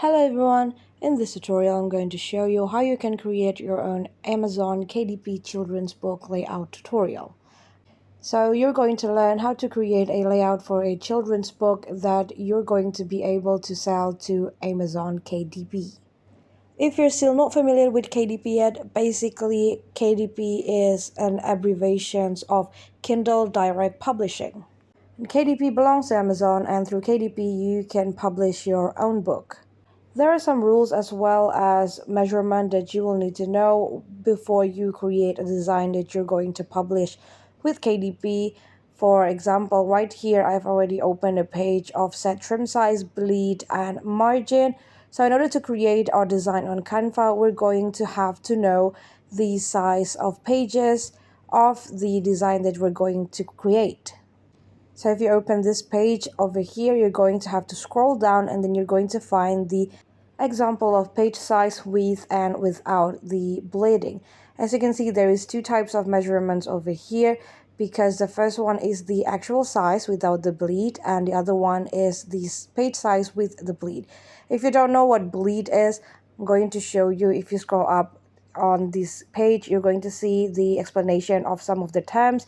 Hello everyone, in this tutorial I'm going to show you how you can create your own Amazon KDP children's book layout tutorial. So you're going to learn how to create a layout for a children's book that you're going to be able to sell to Amazon KDP. If you're still not familiar with KDP yet, basically KDP is an abbreviation of Kindle Direct Publishing. And KDP belongs to Amazon, and through KDP you can publish your own book. There are some rules as well as measurement that you will need to know before you create a design that you're going to publish with KDP. For example, right here I've already opened a page of set trim size, bleed, and margin. So in order to create our design on Canva, we're going to have to know the size of pages of the design that we're going to create. So if you open this page over here, you're going to have to scroll down and then you're going to find the example of page size with and without the bleeding. As you can see, there is two types of measurements over here, because the first one is the actual size without the bleed and the other one is the page size with the bleed. If you don't know what bleed is, I'm going to show you. If you scroll up on this page, you're going to see the explanation of some of the terms.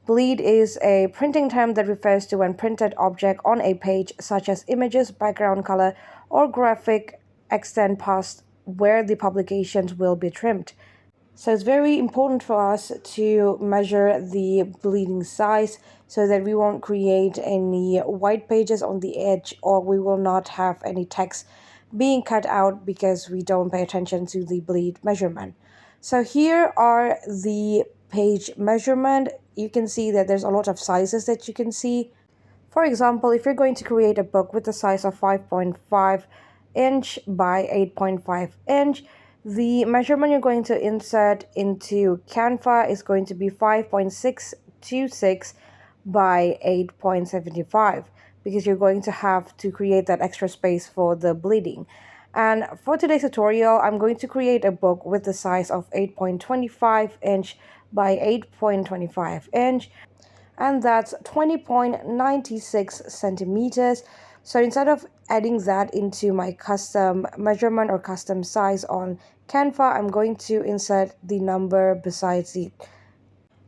Bleed is a printing term that refers to when printed object on a page, such as images, background color, or graphic, extend past where the publications will be trimmed. So it's very important for us to measure the bleeding size so that we won't create any white pages on the edge, or we will not have any text being cut out because we don't pay attention to the bleed measurement. So here are the page measurement. You can see that there's a lot of sizes that you can see. For example, if you're going to create a book with a size of 5.5 inch by 8.5 inch, the measurement you're going to insert into Canva is going to be 5.626 by 8.75, because you're going to have to create that extra space for the bleeding. And for today's tutorial, I'm going to create a book with the size of 8.25 inch by 8.25 inch, and that's 20.96 centimeters. So instead of adding that into my custom measurement or custom size on Canva, I'm going to insert the number besides it.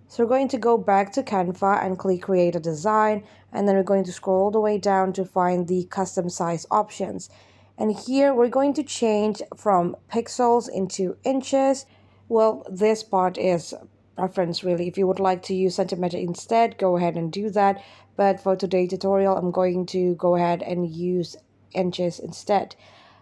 So we're going to go back to Canva and click create a design, and then we're going to scroll all the way down to find the custom size options. And here we're going to change from pixels into inches. Well, this part is preference really. If you would like to use centimeter instead, go ahead and do that. But for today's tutorial, I'm going to go ahead and use inches instead.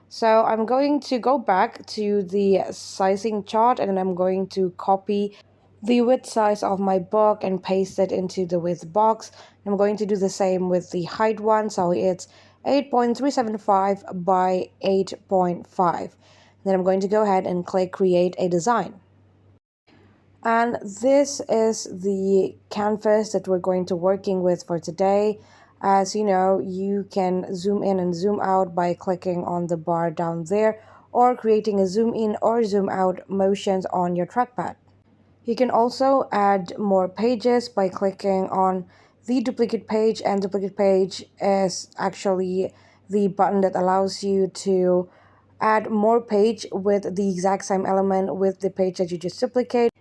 So I'm going to go back to the sizing chart, and then I'm going to copy the width size of my book and paste it into the width box. I'm going to do the same with the height one, so it's 8.375 by 8.5. Then I'm going to go ahead and click create a design. And this is the canvas that we're going to working with for today. As you know, you can zoom in and zoom out by clicking on the bar down there, or creating a zoom in or zoom out motions on your trackpad. You can also add more pages by clicking on the duplicate page, and duplicate page is actually the button that allows you to add more page with the exact same element with the page that you just duplicate.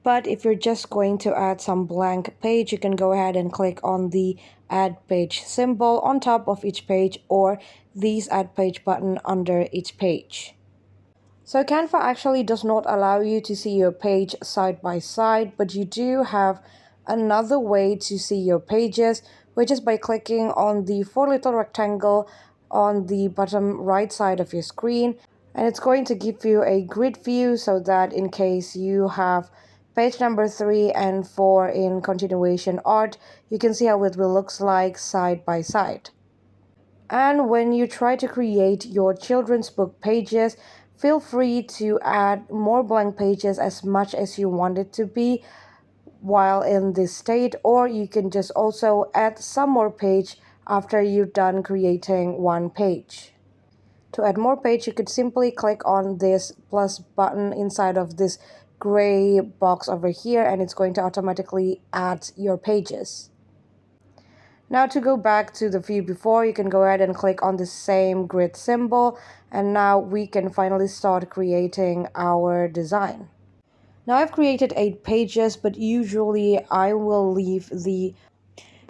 But if you're just going to add some blank page, you can go ahead and click on the add page symbol on top of each page, or this add page button under each page. So Canva actually does not allow you to see your page side by side, but you do have another way to see your pages, which is by clicking on the four little rectangle on the bottom right side of your screen. And it's going to give you a grid view, so that in case you have page number 3 and 4 in continuation art, you can see how it will looks like side by side. And when you try to create your children's book pages, feel free to add more blank pages as much as you want it to be while in this state, or you can just also add some more page after you've done creating one page. To add more page, you could simply click on this plus button inside of this gray box over here, and it's going to automatically add your pages. Now to go back to the view before, you can go ahead and click on the same grid symbol, and now we can finally start creating our design. Now I've created 8 pages, but usually I will leave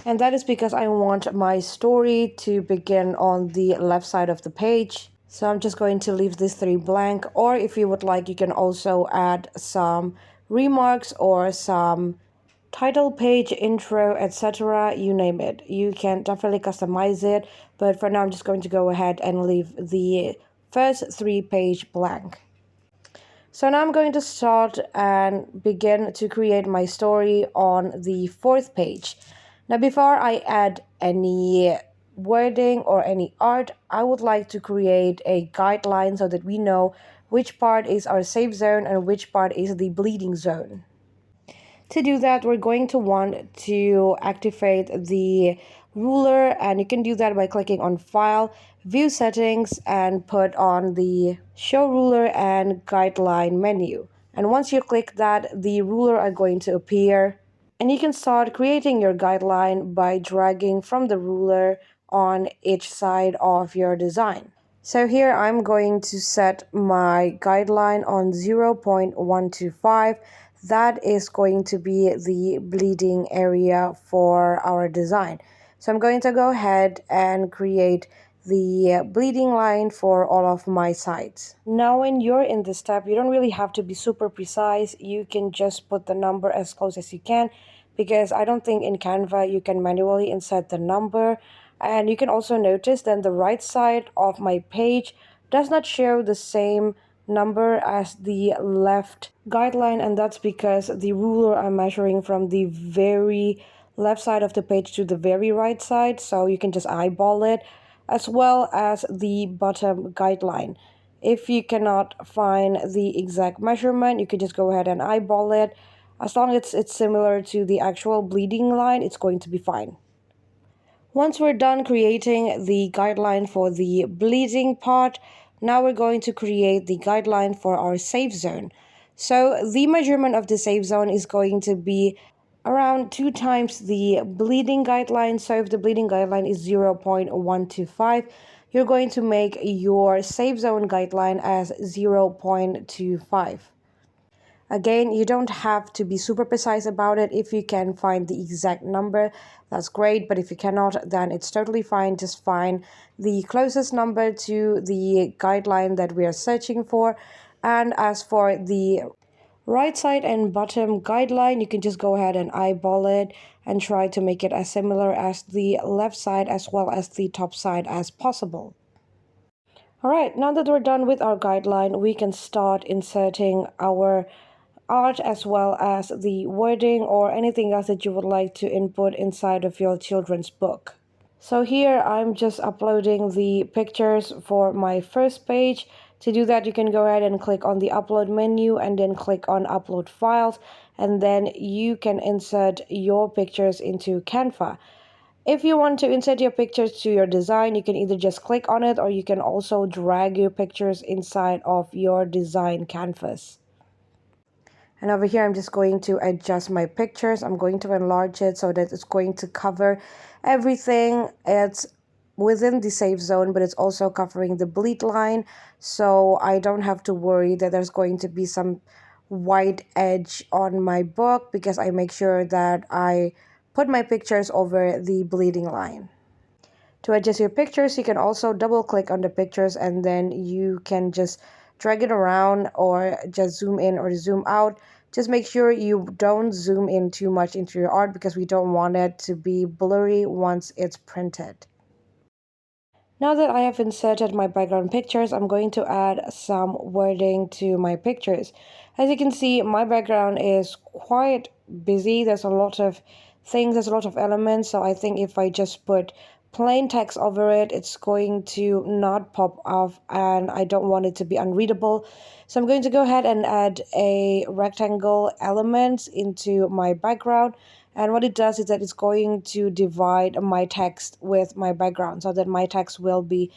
and that is because I want my story to begin on the left side of the page. So I'm just going to leave these 3 blank, or if you would like, you can also add some remarks or some title page, intro, etc. You name it. You can definitely customize it, but for now I'm just going to go ahead and leave the first 3 page blank. So now I'm going to start and begin to create my story on the 4th page. Now before I add any wording or any art, I would like to create a guideline so that we know which part is our safe zone and which part is the bleeding zone. To do that, we're going to want to activate the ruler, and you can do that by clicking on File, View Settings, and put on the Show Ruler and Guideline menu. And once you click that, the ruler are going to appear, and you can start creating your guideline by dragging from the ruler on each side of your design. So here I'm going to set my guideline on 0.125. That is going to be the bleeding area for our design. So I'm going to go ahead and create the bleeding line for all of my sides. Now when you're in this step, you don't really have to be super precise. You can just put the number as close as you can, because I don't think in Canva you can manually insert the number. And you can also notice that the right side of my page does not show the same number as the left guideline, and that's because the ruler I'm measuring from the very left side of the page to the very right side, so you can just eyeball it, as well as the bottom guideline. If you cannot find the exact measurement, you can just go ahead and eyeball it. As long as it's similar to the actual bleeding line, it's going to be fine. Once we're done creating the guideline for the bleeding part, now we're going to create the guideline for our safe zone. So the measurement of the safe zone is going to be around 2 times the bleeding guideline. So if the bleeding guideline is 0.125, you're going to make your safe zone guideline as 0.25. Again, you don't have to be super precise about it. If you can find the exact number, that's great. But if you cannot, then it's totally fine. Just find the closest number to the guideline that we are searching for. And as for the right side and bottom guideline, you can just go ahead and eyeball it and try to make it as similar as the left side as well as the top side as possible. Alright, now that we're done with our guideline, we can start inserting our art as well as the wording or anything else that you would like to input inside of your children's book. So here I'm just uploading the pictures for my first page. To do that, you can go ahead and click on the upload menu and then click on upload files, and then you can insert your pictures into Canva. If you want to insert your pictures to your design, you can either just click on it or you can also drag your pictures inside of your design canvas. And over here, I'm just going to adjust my pictures. I'm going to enlarge it so that it's going to cover everything. It's within the safe zone, but it's also covering the bleed line. So I don't have to worry that there's going to be some white edge on my book, because I make sure that I put my pictures over the bleeding line. To adjust your pictures, you can also double click on the pictures and then you can just drag it around or just zoom in or zoom out. Just make sure you don't zoom in too much into your art, because we don't want it to be blurry once it's printed. Now that I have inserted my background pictures, I'm going to add some wording to my pictures. As you can see, my background is quite busy. There's a lot of things, there's a lot of elements. So I think if I just put plain text over it, it's going to not pop off and I don't want it to be unreadable. So I'm going to go ahead and add a rectangle element into my background. And what it does is that it's going to divide my text with my background so that my text will be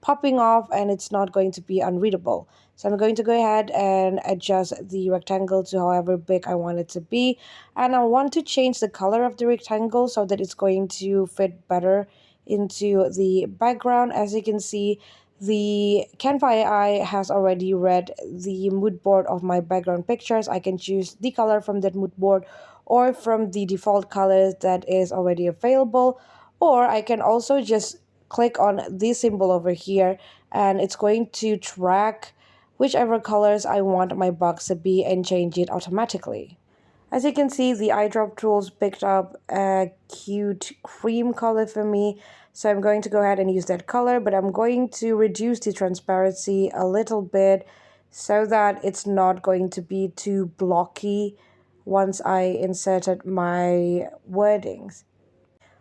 popping off and it's not going to be unreadable. So I'm going to go ahead and adjust the rectangle to however big I want it to be. And I want to change the color of the rectangle so that it's going to fit better into the background. As you can see, the Canva AI has already read the mood board of my background pictures. I can choose the color from that mood board or from the default colors that is already available, or I can also just click on this symbol over here and it's going to track whichever colors I want my box to be and change it automatically. As you can see, the eyedrop tools picked up a cute cream color for me. So I'm going to go ahead and use that color, but I'm going to reduce the transparency a little bit so that it's not going to be too blocky once I inserted my wordings.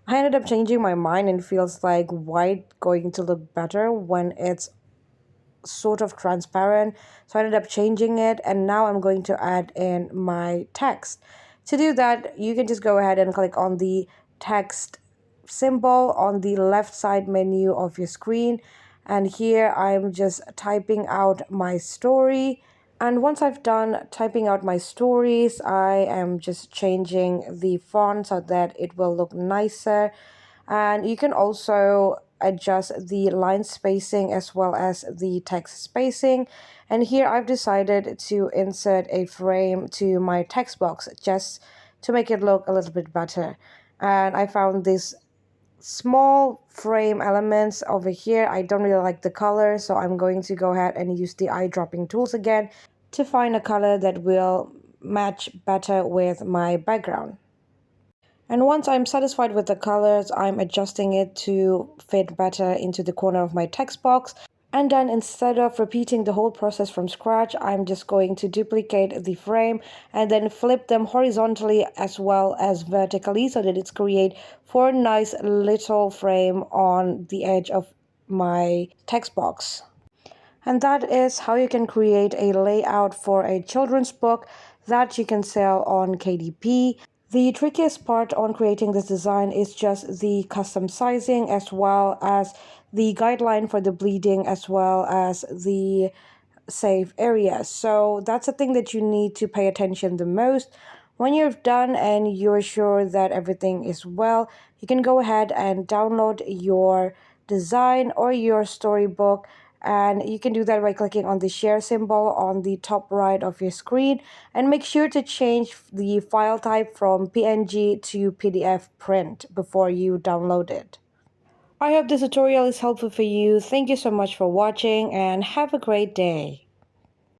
I ended up changing my mind and feels like white going to look better when it's sort of transparent. So I ended up changing it and now I'm going to add in my text. To do that, you can just go ahead and click on the text symbol on the left side menu of your screen. And here I'm just typing out my story. And once I've done typing out my stories, I am just changing the font so that it will look nicer. And you can also adjust the line spacing as well as the text spacing. And here I've decided to insert a frame to my text box just to make it look a little bit better. And I found this small frame elements over here. I don't really like the color, so I'm going to go ahead and use the eyedropping tools again to find a color that will match better with my background. And once I'm satisfied with the colors, I'm adjusting it to fit better into the corner of my text box. And then instead of repeating the whole process from scratch, I'm just going to duplicate the frame and then flip them horizontally as well as vertically so that it's create four nice little frame on the edge of my text box. And that is how you can create a layout for a children's book that you can sell on KDP. The trickiest part on creating this design is just the custom sizing as well as the guideline for the bleeding as well as the safe areas. So that's the thing that you need to pay attention the most. When you're done and you're sure that everything is well, you can go ahead and download your design or your storybook, and you can do that by clicking on the share symbol on the top right of your screen, and make sure to change the file type from PNG to PDF print before you download it. I hope this tutorial is helpful for you. Thank you so much for watching and have a great day.